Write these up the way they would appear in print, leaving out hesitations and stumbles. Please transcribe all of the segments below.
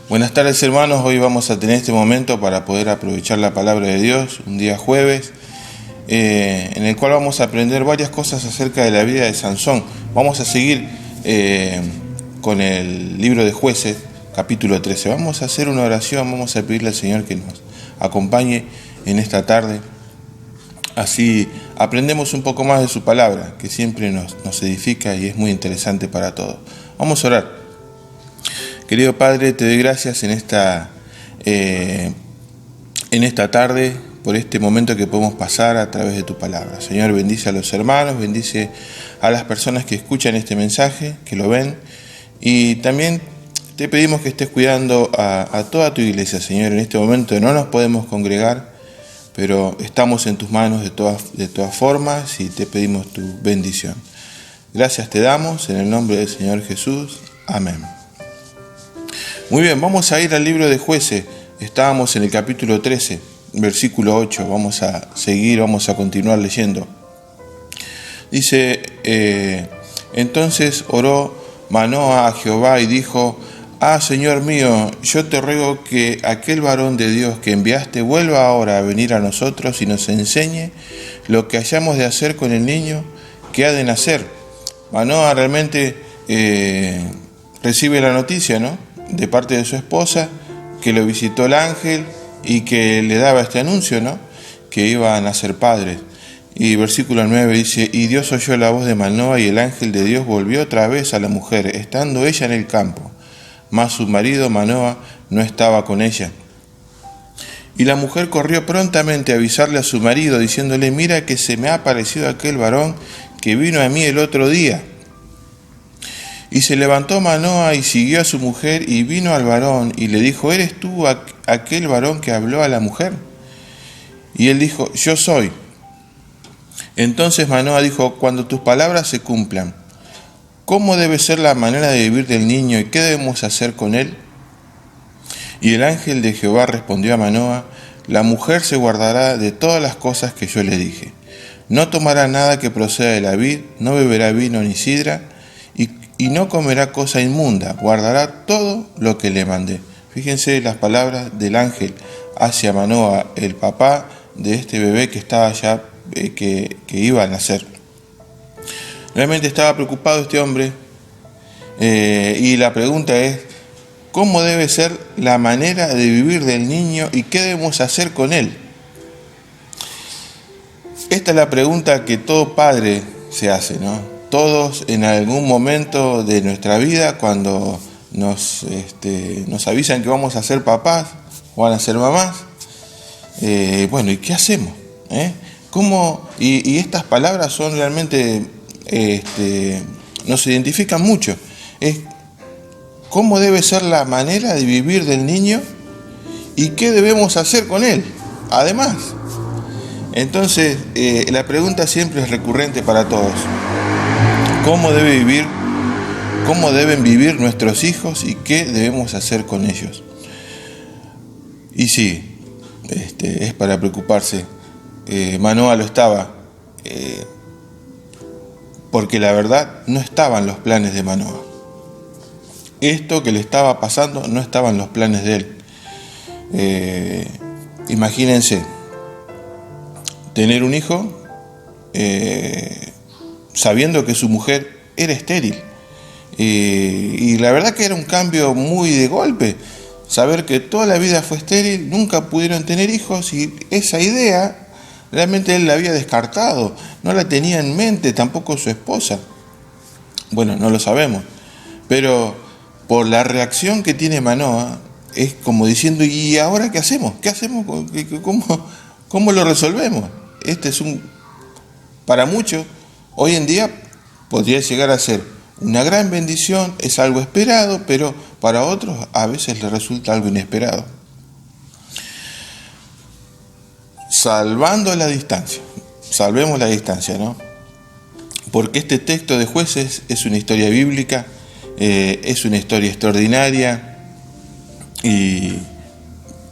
Buenas tardes, hermanos. Hoy vamos a tener este momento para poder aprovechar la palabra de Dios, un día jueves, en el cual vamos a aprender varias cosas acerca de la vida de Sansón. Vamos a seguir con el libro de Jueces, capítulo 13. Vamos a hacer una oración, vamos a pedirle al Señor que nos acompañe en esta tarde. Así aprendemos un poco más de su palabra, que siempre nos edifica y es muy interesante para todos. Vamos a orar. Querido Padre, te doy gracias en esta tarde por este momento que podemos pasar a través de tu palabra. Señor, bendice a los hermanos, bendice a las personas que escuchan este mensaje, que lo ven, y también te pedimos que estés cuidando a toda tu iglesia, Señor. En este momento no nos podemos congregar, pero estamos en tus manos de todas formas y te pedimos tu bendición. Gracias te damos en el nombre del Señor Jesús. Amén. Muy bien, vamos a ir al libro de Jueces. Estábamos en el capítulo 13, versículo 8. Vamos a seguir, vamos a continuar leyendo. Dice, entonces oró Manoa a Jehová y dijo, Señor mío, yo te ruego que aquel varón de Dios que enviaste vuelva ahora a venir a nosotros y nos enseñe lo que hayamos de hacer con el niño que ha de nacer. Manoa realmente recibe la noticia, ¿no?, de parte de su esposa, que lo visitó el ángel y que le daba este anuncio, ¿no?, que iba a nacer padres. Y versículo 9 dice, y Dios oyó la voz de Manoa y el ángel de Dios volvió otra vez a la mujer, estando ella en el campo. Mas su marido Manoa no estaba con ella. Y la mujer corrió prontamente a avisarle a su marido, diciéndole, mira que se me ha aparecido aquel varón que vino a mí el otro día. Y se levantó Manoa y siguió a su mujer y vino al varón y le dijo, ¿eres tú aquel varón que habló a la mujer? Y él dijo, yo soy. Entonces Manoa dijo, cuando tus palabras se cumplan, ¿cómo debe ser la manera de vivir del niño y qué debemos hacer con él? Y el ángel de Jehová respondió a Manoa, la mujer se guardará de todas las cosas que yo le dije. No tomará nada que proceda de la vid, no beberá vino ni sidra, y no comerá cosa inmunda, guardará todo lo que le mandé. Fíjense las palabras del ángel hacia Manoa, el papá de este bebé que estaba ya, que iba a nacer. Realmente estaba preocupado este hombre, y la pregunta es, ¿cómo debe ser la manera de vivir del niño y qué debemos hacer con él? Esta es la pregunta que todo padre se hace, ¿no? Todos en algún momento de nuestra vida, cuando nos avisan que vamos a ser papás o van a ser mamás, bueno, ¿y qué hacemos? ¿Cómo? Y estas palabras son realmente, nos identifican mucho. ¿Cómo debe ser la manera de vivir del niño y qué debemos hacer con él? Además, entonces, la pregunta siempre es recurrente para todos. ¿Cómo deben vivir nuestros hijos y qué debemos hacer con ellos? Y sí, es para preocuparse. Manoa lo estaba, porque la verdad no estaban los planes de Manoa. Esto que le estaba pasando no estaban los planes de él. Imagínense, tener un hijo sabiendo que su mujer era estéril. Y la verdad que era un cambio muy de golpe. Saber que toda la vida fue estéril, nunca pudieron tener hijos y esa idea realmente él la había descartado. No la tenía en mente, tampoco su esposa. Bueno, no lo sabemos. Pero por la reacción que tiene Manoa, es como diciendo, ¿y ahora qué hacemos? ¿Qué hacemos? ¿Cómo lo resolvemos? Para muchos, hoy en día podría llegar a ser una gran bendición, es algo esperado, pero para otros a veces les resulta algo inesperado. Salvemos la distancia, ¿no? Porque este texto de Jueces es una historia bíblica, es una historia extraordinaria y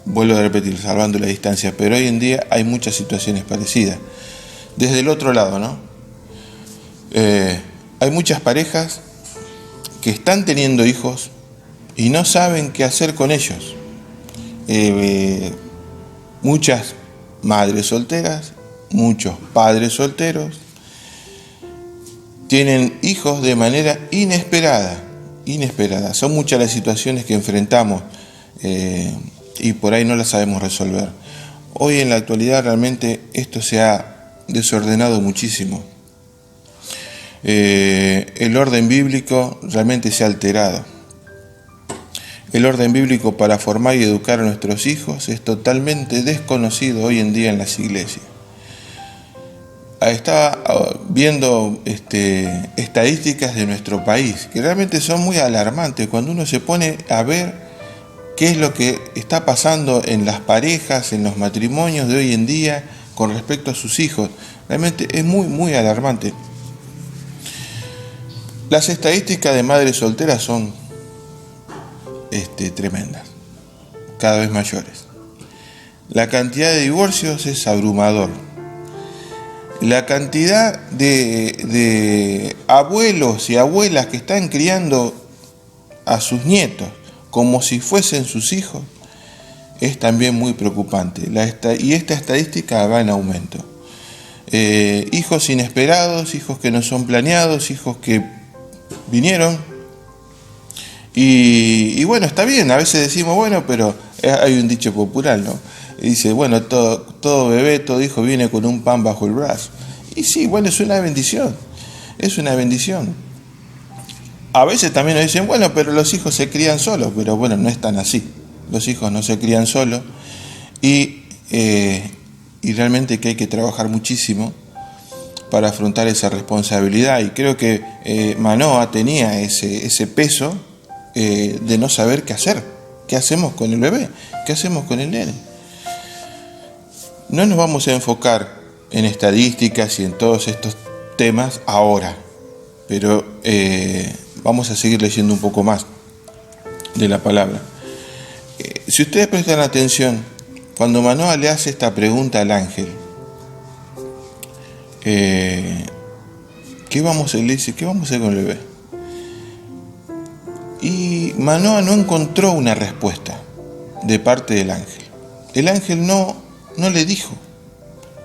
vuelvo a repetir, salvando la distancia, pero hoy en día hay muchas situaciones parecidas. Desde el otro lado, ¿no? Hay muchas parejas que están teniendo hijos y no saben qué hacer con ellos. Muchas madres solteras, muchos padres solteros, tienen hijos de manera inesperada. Son muchas las situaciones que enfrentamos y por ahí no las sabemos resolver. Hoy en la actualidad realmente esto se ha desordenado muchísimo. El orden bíblico realmente se ha alterado. El orden bíblico para formar y educar a nuestros hijos es totalmente desconocido hoy en día en las iglesias. Estaba viendo estadísticas de nuestro país que realmente son muy alarmantes cuando uno se pone a ver qué es lo que está pasando en las parejas, en los matrimonios de hoy en día con respecto a sus hijos. Realmente es muy, muy alarmante. Las estadísticas de madres solteras son tremendas, cada vez mayores. La cantidad de divorcios es abrumador. La cantidad de abuelos y abuelas que están criando a sus nietos como si fuesen sus hijos es también muy preocupante. Y esta estadística va en aumento. Hijos inesperados, hijos que no son planeados, hijos que vinieron. Y bueno, está bien, a veces decimos, bueno, pero hay un dicho popular, ¿no? Y dice, bueno, todo bebé, todo hijo viene con un pan bajo el brazo. Y sí, bueno, es una bendición. A veces también nos dicen, bueno, pero los hijos se crían solos. Pero bueno, no es tan así. Los hijos no se crían solos. Y realmente que hay que trabajar muchísimo para afrontar esa responsabilidad. Y creo que Manoa tenía ese peso de no saber qué hacer. ¿Qué hacemos con el bebé? ¿Qué hacemos con el nene? No nos vamos a enfocar en estadísticas y en todos estos temas ahora, pero vamos a seguir leyendo un poco más de la palabra. Si ustedes prestan atención, cuando Manoa le hace esta pregunta al ángel, ¿qué vamos a hacer con el bebé? Y Manoa no encontró una respuesta de parte del ángel. El ángel no le dijo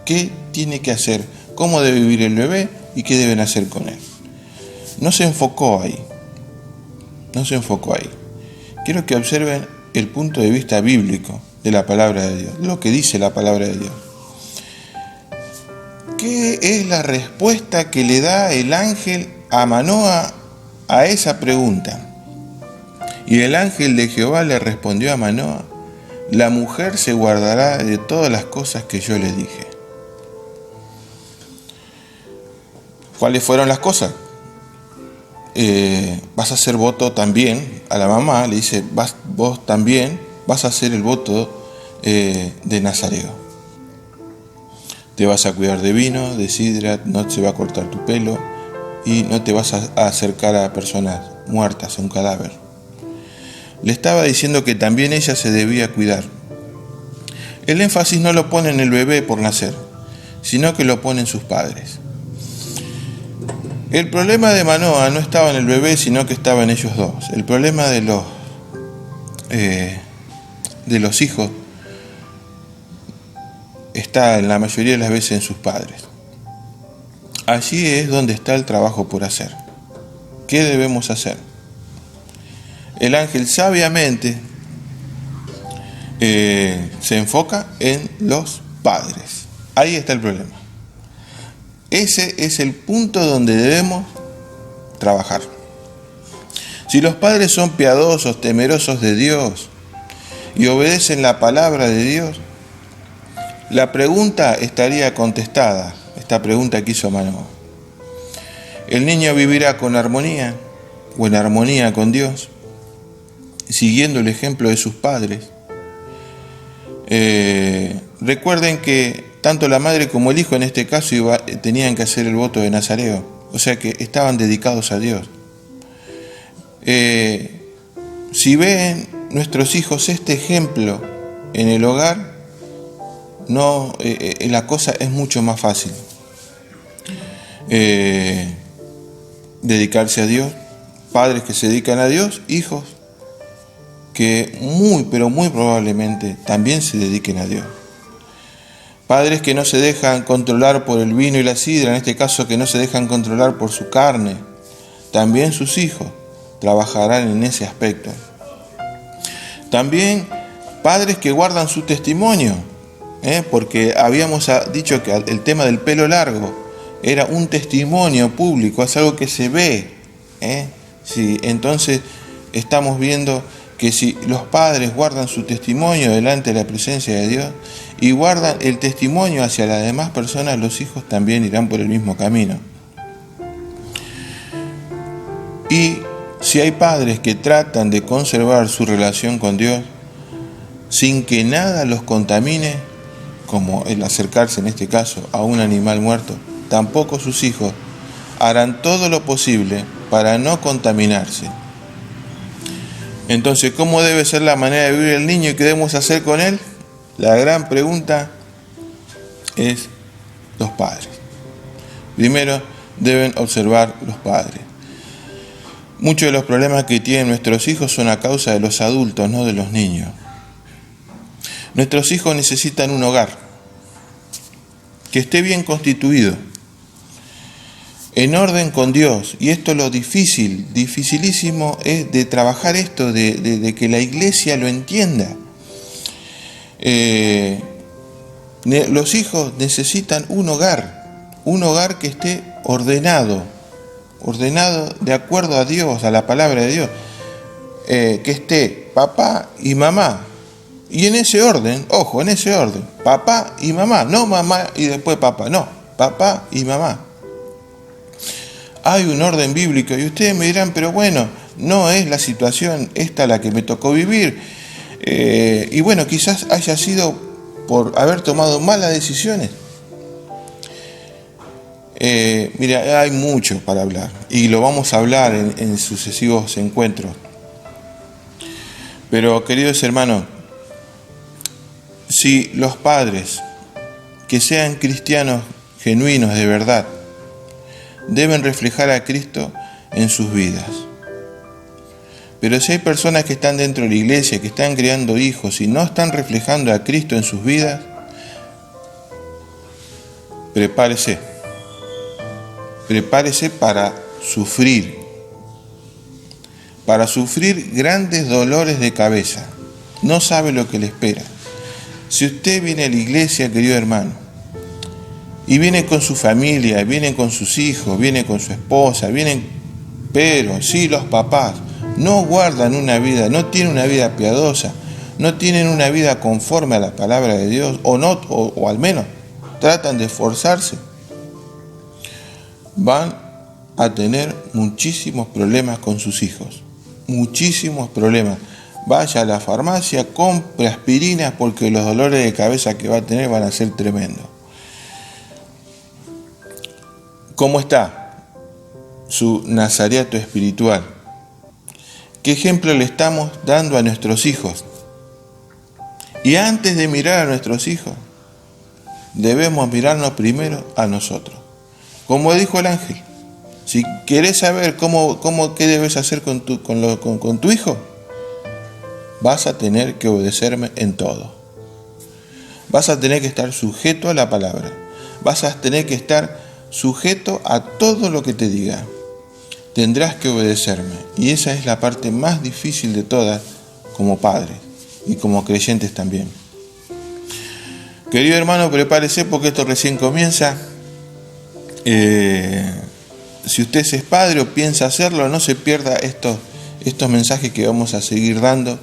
qué tiene que hacer, cómo debe vivir el bebé y qué deben hacer con él. No se enfocó ahí. Quiero que observen el punto de vista bíblico de la palabra de Dios, lo que dice la palabra de Dios. ¿Qué es la respuesta que le da el ángel a Manoa a esa pregunta? Y el ángel de Jehová le respondió a Manoa: la mujer se guardará de todas las cosas que yo le dije. ¿Cuáles fueron las cosas? Vas a hacer voto también a la mamá, le dice, vos también vas a hacer el voto de Nazareo. Te vas a cuidar de vino, de sidra, no se va a cortar tu pelo y no te vas a acercar a personas muertas, a un cadáver. Le estaba diciendo que también ella se debía cuidar. El énfasis no lo pone en el bebé por nacer, sino que lo pone en sus padres. El problema de Manoa no estaba en el bebé, sino que estaba en ellos dos. El problema de los hijos está en la mayoría de las veces en sus padres. Allí es donde está el trabajo por hacer. ¿Qué debemos hacer? El ángel sabiamente se enfoca en los padres. Ahí está el problema. Ese es el punto donde debemos trabajar. Si los padres son piadosos, temerosos de Dios y obedecen la palabra de Dios, la pregunta estaría contestada. Esta pregunta que hizo Manoa. El niño vivirá con armonía o en armonía con Dios, siguiendo el ejemplo de sus padres. Recuerden que tanto la madre como el hijo en este caso tenían que hacer el voto de Nazareo, o sea que estaban dedicados a Dios. Si ven nuestros hijos este ejemplo en el hogar, la cosa es mucho más fácil. Dedicarse a Dios, padres que se dedican a Dios, hijos que muy, pero muy probablemente también se dediquen a Dios. Padres que no se dejan controlar por el vino y la sidra, en este caso que no se dejan controlar por su carne, también sus hijos trabajarán en ese aspecto. También padres que guardan su testimonio, porque habíamos dicho que el tema del pelo largo era un testimonio público, es algo que se ve. Sí, entonces estamos viendo que si los padres guardan su testimonio delante de la presencia de Dios y guardan el testimonio hacia las demás personas, los hijos también irán por el mismo camino. Y si hay padres que tratan de conservar su relación con Dios sin que nada los contamine, como el acercarse en este caso a un animal muerto, tampoco sus hijos harán todo lo posible para no contaminarse. Entonces, ¿cómo debe ser la manera de vivir el niño y qué debemos hacer con él? La gran pregunta es los padres. Primero, deben observar los padres. Muchos de los problemas que tienen nuestros hijos son a causa de los adultos, no de los niños. Nuestros hijos necesitan un hogar que esté bien constituido, en orden con Dios. Y esto es lo dificilísimo es de trabajar esto, de que la iglesia lo entienda. Los hijos necesitan un hogar que esté ordenado de acuerdo a Dios, a la palabra de Dios, que esté papá y mamá, y en ese orden, ojo, en ese orden, papá y mamá, no mamá y después papá, no, papá y mamá. Hay un orden bíblico y ustedes me dirán, pero bueno, no es la situación esta la que me tocó vivir, y bueno, quizás haya sido por haber tomado malas decisiones. Mira, hay mucho para hablar y lo vamos a hablar en sucesivos encuentros. Pero, queridos hermanos, si los padres que sean cristianos genuinos de verdad deben reflejar a Cristo en sus vidas. Pero si hay personas que están dentro de la iglesia, que están criando hijos y no están reflejando a Cristo en sus vidas, prepárese para sufrir grandes dolores de cabeza. No sabe lo que le espera. Si usted viene a la iglesia, querido hermano, y viene con su familia, viene con sus hijos, viene con su esposa, pero si los papás no guardan una vida, no tienen una vida piadosa, no tienen una vida conforme a la palabra de Dios, o al menos tratan de esforzarse, van a tener muchísimos problemas con sus hijos, muchísimos problemas. Vaya a la farmacia, compre aspirinas porque los dolores de cabeza que va a tener van a ser tremendos. ¿Cómo está su nazareato espiritual? ¿Qué ejemplo le estamos dando a nuestros hijos? Y antes de mirar a nuestros hijos, debemos mirarnos primero a nosotros. Como dijo el ángel, si querés saber qué debes hacer con tu hijo, vas a tener que obedecerme en todo. Vas a tener que estar sujeto a la palabra. Vas a tener que estar sujeto a todo lo que te diga. Tendrás que obedecerme. Y esa es la parte más difícil de todas como padres y como creyentes también. Querido hermano, prepárese porque esto recién comienza. Si usted es padre o piensa hacerlo, no se pierda estos mensajes que vamos a seguir dando.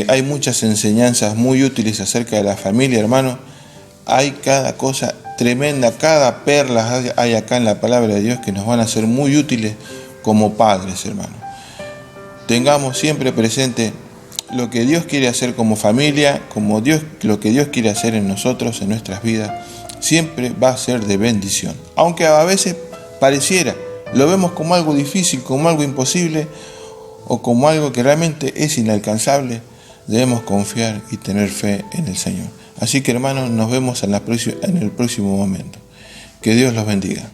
Hay muchas enseñanzas muy útiles acerca de la familia, hermano. Hay cada cosa tremenda, cada perla hay acá en la palabra de Dios que nos van a ser muy útiles como padres, hermano. Tengamos siempre presente lo que Dios quiere hacer como familia, lo que Dios quiere hacer en nosotros, en nuestras vidas, siempre va a ser de bendición. Aunque a veces pareciera, lo vemos como algo difícil, como algo imposible, o como algo que realmente es inalcanzable, debemos confiar y tener fe en el Señor. Así que, hermanos, nos vemos en el próximo momento. Que Dios los bendiga.